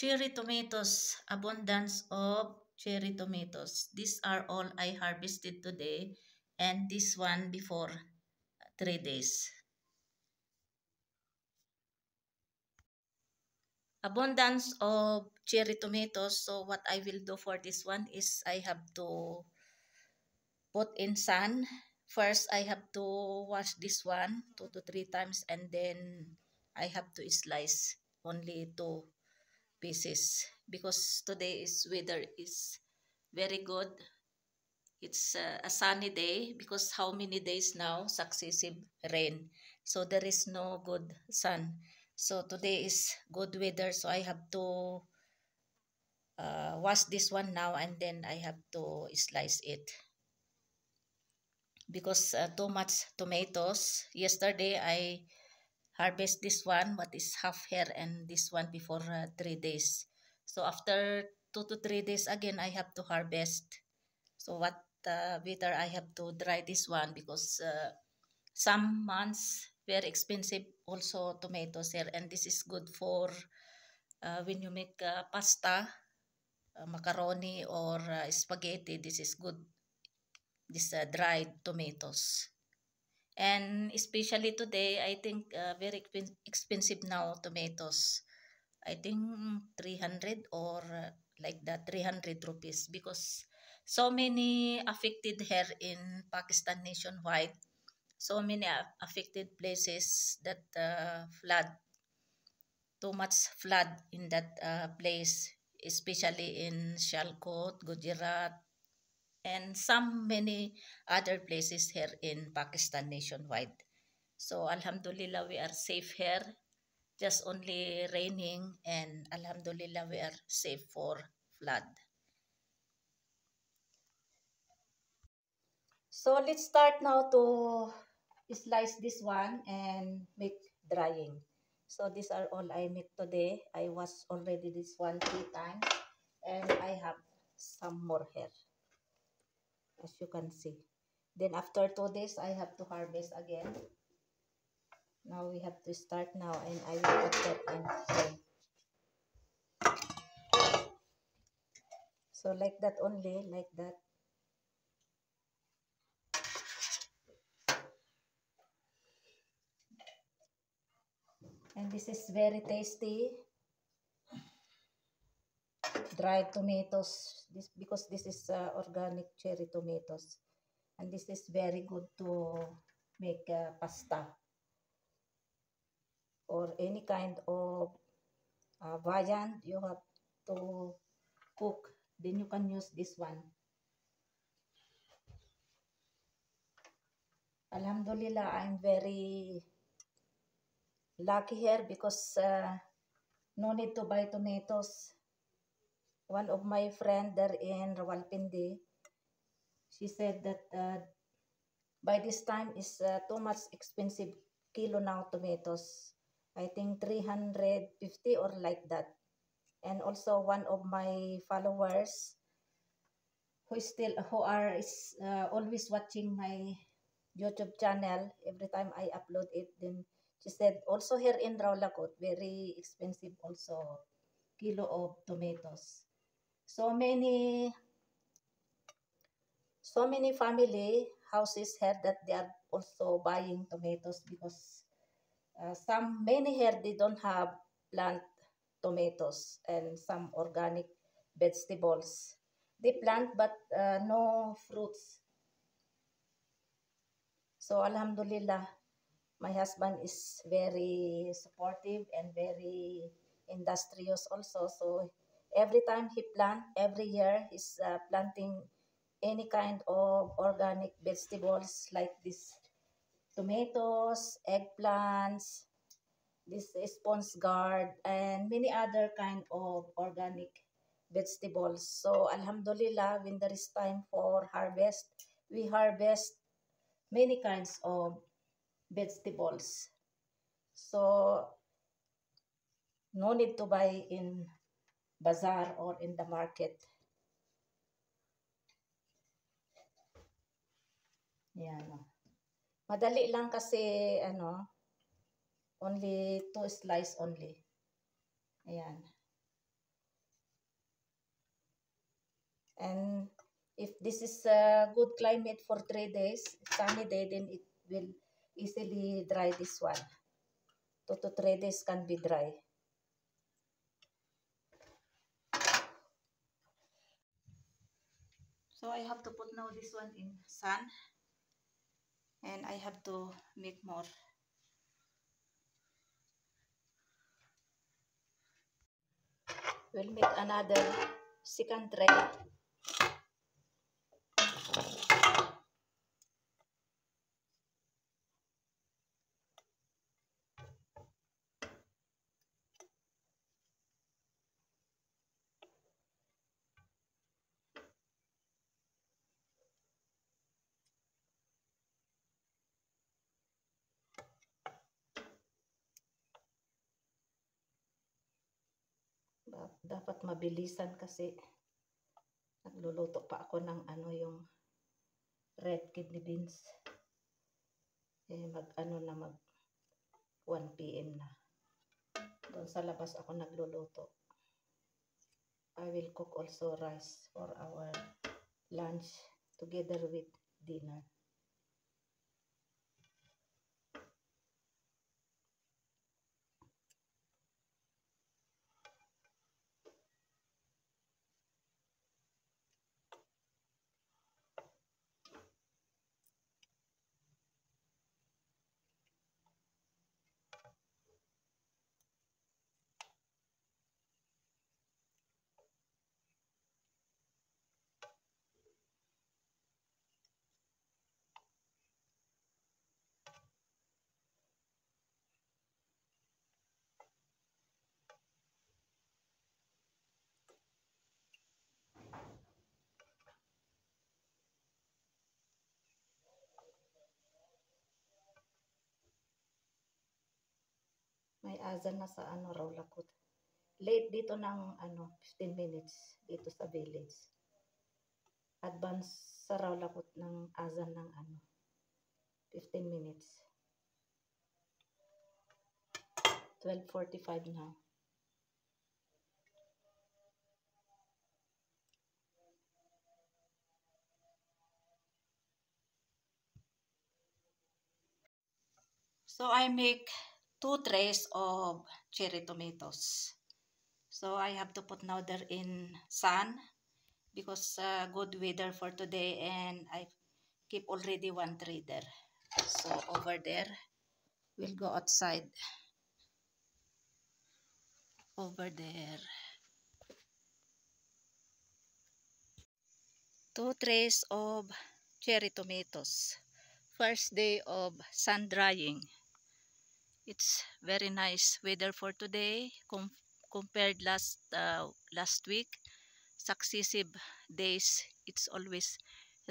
cherry tomatoes, abundance of cherry tomatoes. These are all I harvested today and this one before 3 days. Abundance of cherry tomatoes. So what I will do for this one is I have to put in sun. First, I have to wash this one 2 to 3 times and then I have to slice only 2 pieces because today is weather is very good. It's a sunny day because how many days now successive rain, so there is no good sun. So today is good weather, so I have to wash this one now and then I have to slice it because too much tomatoes. Yesterday I harvest this one what is half here and this one before 3 days. So after 2 to 3 days again I have to harvest. So what better I have to dry this one because some months very expensive also tomatoes here, and this is good for when you make pasta, macaroni or spaghetti. This is good, this dried tomatoes. And especially today, I think very expensive now tomatoes. I think 300 or like that 300 rupees because so many affected here in Pakistan nationwide. So many affected places that flood, too much flood in that place, especially in Sialkot, Gujarat, and some many other places here in Pakistan nationwide. So Alhamdulillah we are safe here. Just only raining and Alhamdulillah we are safe for flood. So let's start now to slice this one and make drying. So these are all I make today. I wash already this one 3 times and I have some more here as you can see. Then after 2 days I have to harvest again. Now we have to start now and I will put that in frame. So like that only, like that. And this is very tasty. Dried tomatoes, this because this is organic cherry tomatoes, and this is very good to make pasta or any kind of viand you have to cook, then you can use this one. Alhamdulillah, I'm very lucky here because no need to buy tomatoes. One of my friend there in Rawalpindi, she said that by this time is too much expensive kilo now tomatoes. I think 350 or like that. And also one of my followers who are always watching my YouTube channel every time I upload it. Then she said also here in Rawalakot very expensive also kilo of tomatoes. So many family houses here that they are also buying tomatoes because many here they don't have plant tomatoes and some organic vegetables. They plant but no fruits. So Alhamdulillah, my husband is very supportive and very industrious also. So every time he plant, every year he's planting any kind of organic vegetables like this tomatoes, eggplants, this sponge gourd, and many other kind of organic vegetables. So Alhamdulillah, when there is time for harvest, we harvest many kinds of vegetables. So no need to buy in bazaar or in the market. Yan. Madali lang kasi only 2 slice only. Ayan. And if this is a good climate for 3 days, sunny day, then it will easily dry this one. 2 to 3 days can be dry. So I have to put now this one in sun, and I have to make more. We'll make another second tray. Dapat mabilisan kasi nagluluto pa ako ng ano yung red kidney beans. Mag 1 PM na. Doon sa labas ako nagluluto. I will cook also rice for our lunch together with dinner. May azan na sa ano raw lakot. Late dito ng 15 minutes dito sa village. Advance sa raw lakot ng azan ng 15 minutes. 12:45 now. So I make 2 trays of cherry tomatoes. So I have to put now there in sun because good weather for today, and I keep already 1 tray there. So over there, we'll go outside. Over there. 2 trays of cherry tomatoes. First day of sun drying. It's very nice weather for today compared last week. Successive days it's always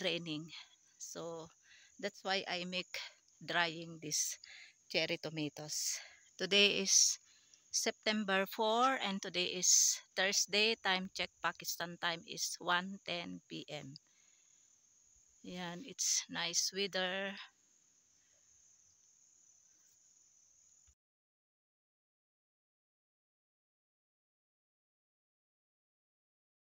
raining, so that's why I make drying this cherry tomatoes. Today is September 4 and today is Thursday. Time check Pakistan time is 1:10 PM. Yan, it's nice weather.